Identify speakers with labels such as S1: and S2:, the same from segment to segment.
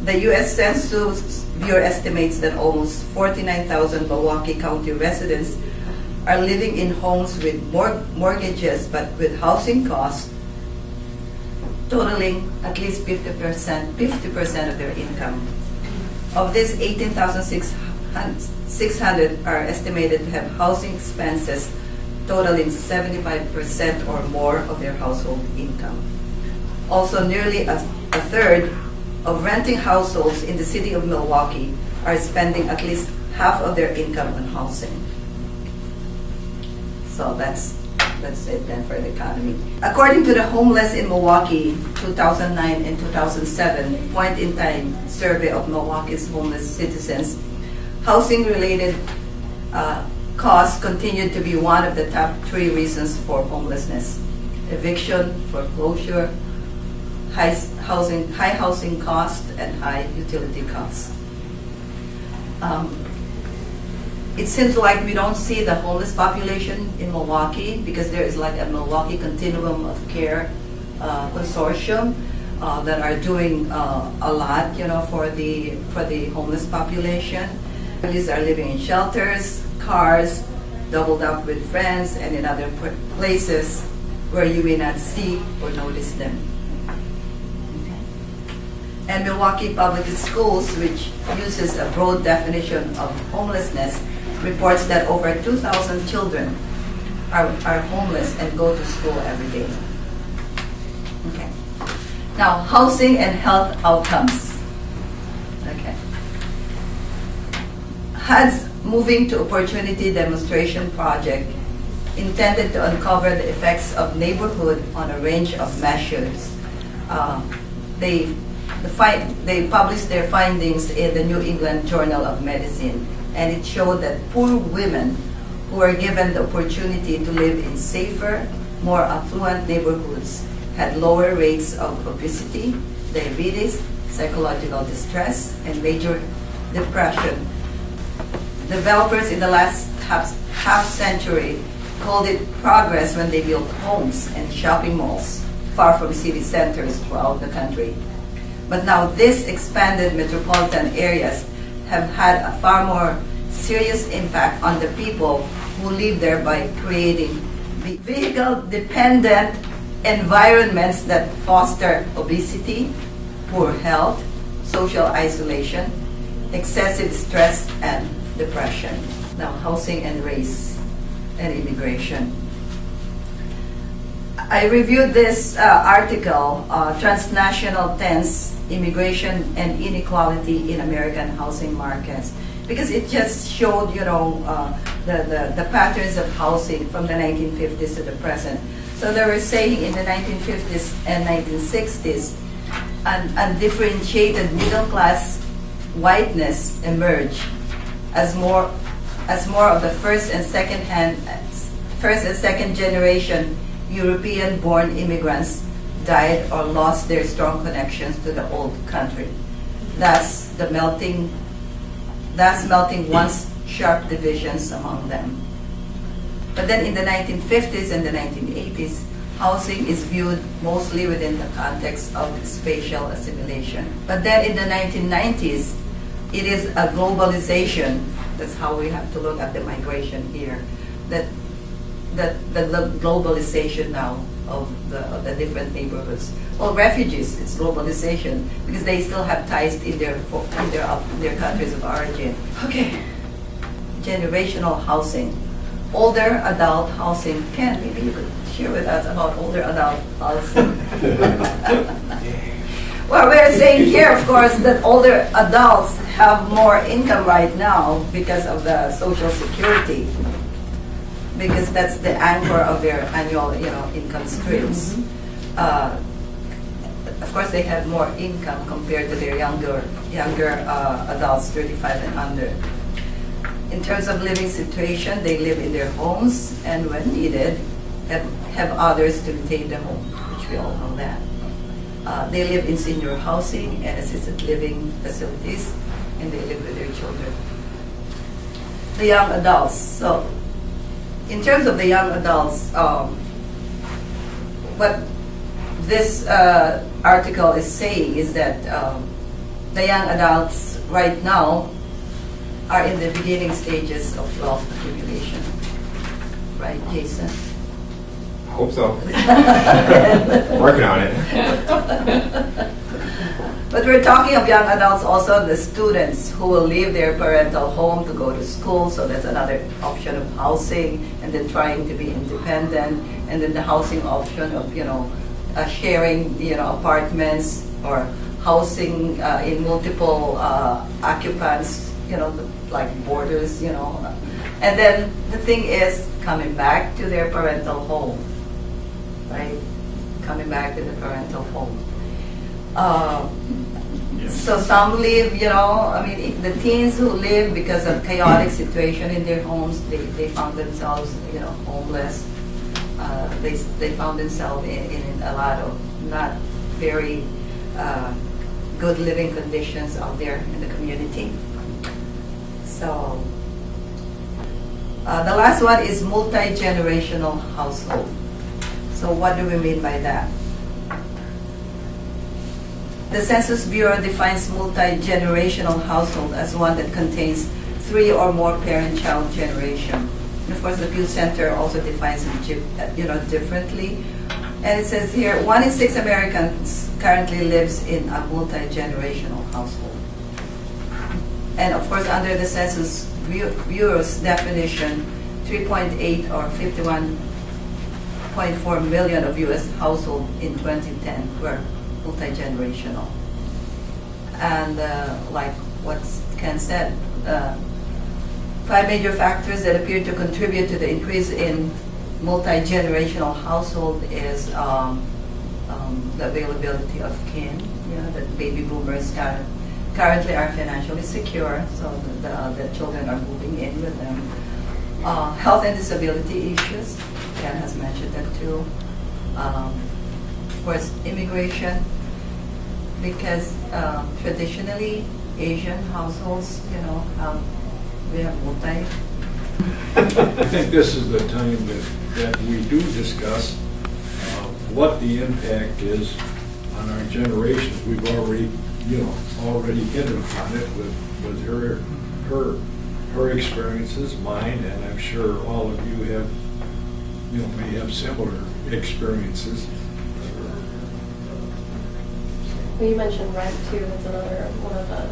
S1: The U.S. Census Bureau estimates that almost 49,000 Milwaukee County residents are living in homes with mortgages, but with housing costs totaling at least 50% of their income. Of this, 18,600 are estimated to have housing expenses totaling 75% or more of their household income. Also, nearly a third of renting households in the city of Milwaukee are spending at least half of their income on housing. So that's it then for the economy. According to the Homeless in Milwaukee 2009 and 2007 point-in-time survey of Milwaukee's homeless citizens, housing-related costs continued to be one of the top 3 reasons for homelessness: eviction, foreclosure, high housing costs, and high utility costs. It seems like we don't see the homeless population in Milwaukee because there is like a Milwaukee Continuum of Care consortium that are doing a lot, for the homeless population. Families are living in shelters, cars, doubled up with friends, and in other places where you may not see or notice them. And Milwaukee Public Schools, which uses a broad definition of homelessness, reports that over 2,000 children are homeless and go to school every day. Okay. Now, housing and health outcomes. Okay. HUD's Moving to Opportunity demonstration project intended to uncover the effects of neighborhood on a range of measures. They published their findings in the New England Journal of Medicine, and it showed that poor women who were given the opportunity to live in safer, more affluent neighborhoods had lower rates of obesity, diabetes, psychological distress, and major depression. Developers in the last half century called it progress when they built homes and shopping malls far from city centers throughout the country. But now these expanded metropolitan areas have had a far more serious impact on the people who live there by creating vehicle-dependent environments that foster obesity, poor health, social isolation, excessive stress, and depression. Now, housing and race and immigration. I reviewed this article, Transnational Tense, Immigration and Inequality in American Housing Markets, because it just showed, the patterns of housing from the 1950s to the present. So they were saying in the 1950s and 1960s, undifferentiated middle-class whiteness emerged as more of the first and second generation European-born immigrants died or lost their strong connections to the old country, thus melting once sharp divisions among them. But then in the 1950s and the 1980s, housing is viewed mostly within the context of spatial assimilation. But then in the 1990s, it is a globalization. That's how we have to look at the migration here. The globalization now of the different neighborhoods. Well, refugees, it's globalization because they still have ties in their countries of origin. Okay, generational housing, older adult housing. Ken, maybe you could share with us about older adult housing. Well, we're saying here, of course, that older adults have more income right now because of the Social Security, because that's the anchor of their annual, income streams. Of course, they have more income compared to their younger adults, 35 and under. In terms of living situation, they live in their homes, and when needed, have others to maintain the home, which we all know that. They live in senior housing and assisted living facilities, and they live with their children. The young adults. So, in terms of the young adults, what this article is saying is that the young adults right now are in the beginning stages of wealth accumulation. Right, Jason?
S2: I hope so. Working on it.
S1: But we're talking of young adults, also the students who will leave their parental home to go to school, so that's another option of housing, and then trying to be independent, and then the housing option of, sharing, apartments or housing in multiple occupants, like boarders, And then the thing is coming back to their parental home, right? Coming back to the parental home. So some live, the teens who live because of chaotic situation in their homes, they found themselves, homeless. They found themselves in a lot of not very good living conditions out there in the community. So the last one is multi-generational household. So what do we mean by that? The Census Bureau defines multi-generational household as one that contains 3 or more parent-child generation. And of course, the Pew Center also defines it, differently. And it says here, 1 in 6 Americans currently lives in a multi-generational household. And of course, under the Census Bureau's definition, 3.8 or 51.4 million of U.S. households in 2010 were multi-generational. And like what Ken said, 5 major factors that appear to contribute to the increase in multi-generational household is the availability of kin, that baby boomers currently are financially secure, so the children are moving in with them. Health and disability issues, Ken has mentioned that too. Of course, immigration, because traditionally Asian households, we have multi.
S3: I think this is the time that we do discuss what the impact is on our generations. We've already hit upon it with her experiences, mine, and I'm sure all of you have, may have similar experiences.
S4: Well, you mentioned rent too. That's another one of the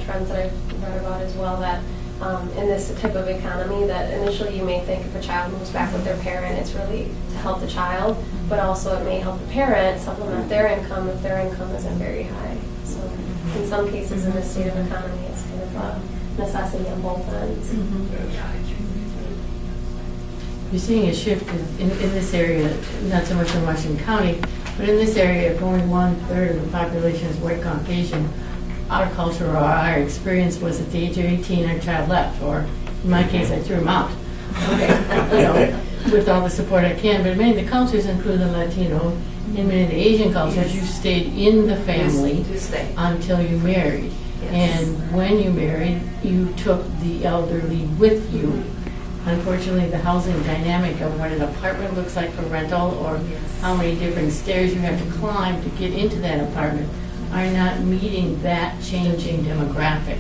S4: trends that I've read about as well, that in this type of economy, that initially you may think if a child moves back with their parent, it's really to help the child, but also it may help the parent supplement their income if their income isn't very high. So in some cases in this state of economy, it's kind of a necessity on both ends.
S5: You're seeing a shift in this area, not so much in Washington County, but in this area, if only 1/3 of the population is white Caucasian, our culture or our experience was at the age of 18, our child left, or in my case, I threw him out. Okay, with all the support I can. But many of the cultures, including Latino, in many of the Asian cultures, you stayed in the family until you married. Yes. And when you married, you took the elderly with you. Unfortunately, the housing dynamic of what an apartment looks like for rental, or how many different stairs you have to climb to get into that apartment, are not meeting that changing demographic,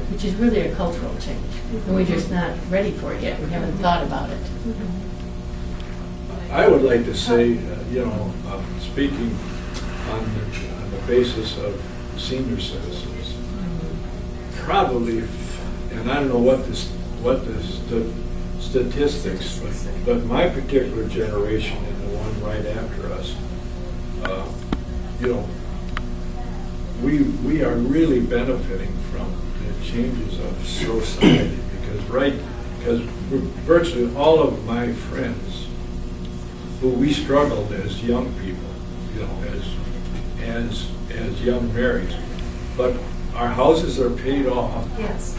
S5: which is really a cultural change. And we're just not ready for it yet. We haven't thought about it.
S3: I would like to say, speaking on the basis of senior citizens, probably, and I don't know what the statistics, but my particular generation and the one right after us, we are really benefiting from the changes of society, because virtually all of my friends who we struggled as young people, as young marrieds, but our houses are paid off.
S1: Yes,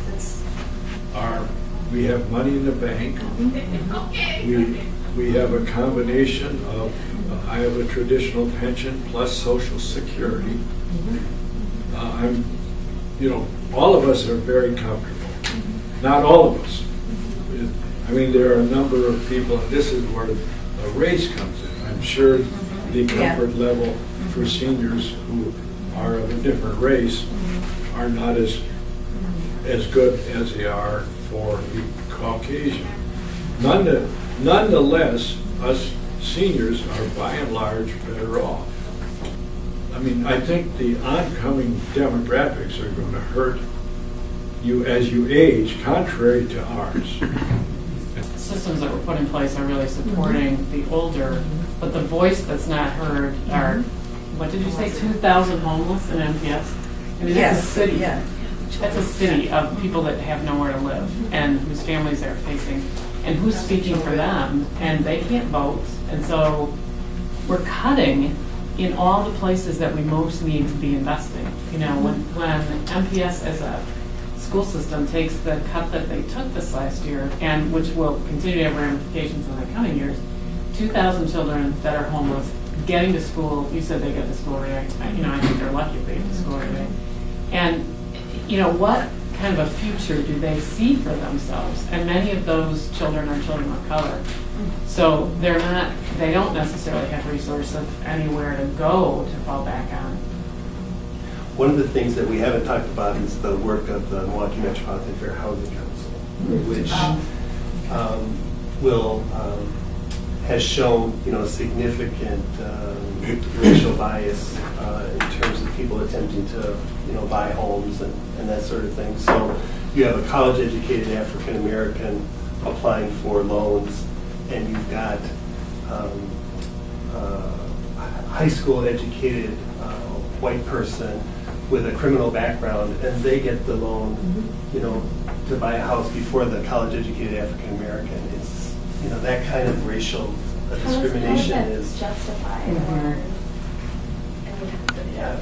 S3: We have money in the bank. We have a combination of, I have a traditional pension plus Social Security. All of us are very comfortable. Not all of us. There are a number of people, and this is where the race comes in. I'm sure the comfort level for seniors who are of a different race are not as good as they are for the Caucasian. Nonetheless, us seniors are by and large better off. I mean, I think the oncoming demographics are going to hurt you as you age, contrary to ours.
S6: Systems that were put in place are really supporting the older, but the voice that's not heard are, what did you say, 2,000 homeless in MPS? I mean, that's a city.
S1: Yeah.
S6: That's a city of people that have nowhere to live and whose families they're facing, and who's speaking for them, and they can't vote. And so we're cutting in all the places that we most need to be investing. You know, when MPS as a school system takes the cut that they took this last year, and which will continue to have ramifications in the coming years, 2,000 children that are homeless getting to school. You said they get to school every day. You know, I think they're lucky if they get to school every day. And you know, what kind of a future do they see for themselves? And many of those children are children of color. So they don't necessarily have resources anywhere to go to fall back on.
S7: One of the things that we haven't talked about is the work of the Milwaukee Metropolitan Fair Housing Council, which has shown, you know, significant racial bias in terms of people attempting to, you know, buy homes and that sort of thing. So you have a college-educated African American applying for loans, and you've got high school-educated white person with a criminal background, and they get the loan, you know, to buy a house before the college-educated African American. It's, you know, that kind of racial discrimination is
S4: justified.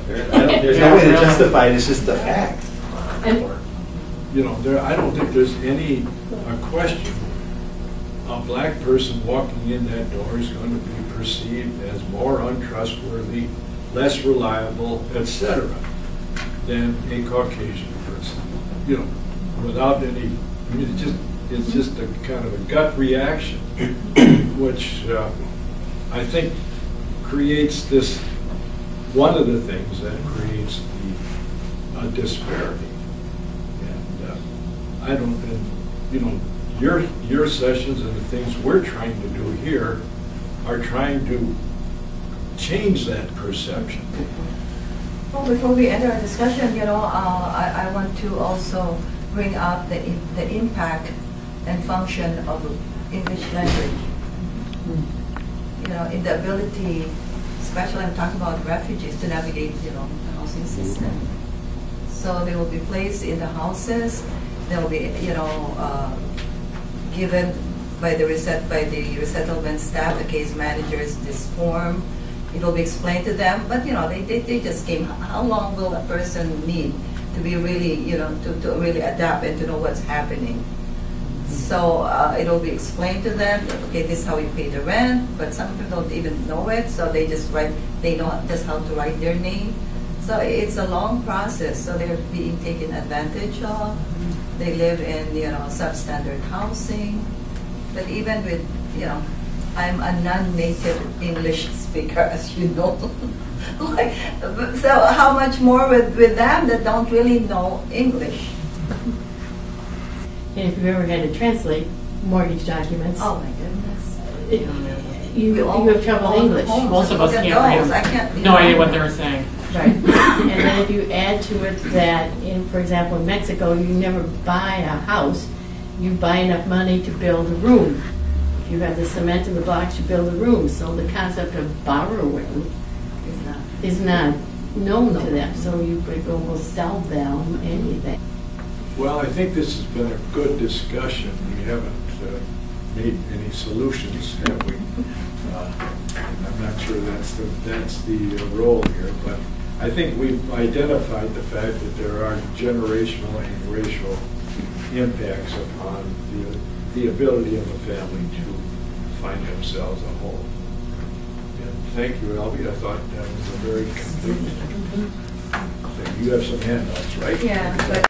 S7: There's no way to justify it. It's just a fact.
S6: And
S3: You know, I don't think there's any question. A black person walking in that door is going to be perceived as more untrustworthy, less reliable, etc., than a Caucasian person. You know, without any. I mean, it's just a kind of a gut reaction, which I think creates this. One of the things that creates the disparity, and I don't. And, you know, your sessions and the things we're trying to do here are trying to change that perception.
S1: Well, before we end our discussion, you know, I want to also bring up the impact and function of English language. You know, in the ability, especially I'm talking about refugees, to navigate, you know, the housing system. So they will be placed in the houses. They'll be, you know, given by the resettlement staff, the case managers, this form. It will be explained to them, but you know, they just came. How long will a person need to be really, you know, to really adapt and to know what's happening? So it will be explained to them. Okay, this is how you pay the rent, but some of them don't even know it, so they just write. They know just how to write their name. So it's a long process. So they're being taken advantage of. They live in, you know, substandard housing. But even with, you know, I'm a non-native English speaker, as you know. Like, so how much more with them that don't really know English?
S5: And if you've ever had to translate mortgage documents,
S1: Oh my goodness.
S5: you have trouble in English.
S6: most of us
S1: Look at
S6: can't read
S1: those.
S6: them.
S1: I can't, you
S6: No
S1: know.
S6: idea what they're saying.
S5: Right. And then if you add to it that, for example, in Mexico, you never buy a house, you buy enough money to build a room. If you have the cement in the blocks, you build a room. So the concept of borrowing is not known to them. So you could almost sell them anything.
S3: Well, I think this has been a good discussion. We haven't made any solutions, have we? I'm not sure that's the role here, but I think we've identified the fact that there are generational and racial impacts upon the ability of a family to find themselves a home. And thank you, Elvie. I thought that was a very complete thing. You have some handouts, right?
S1: Yeah, but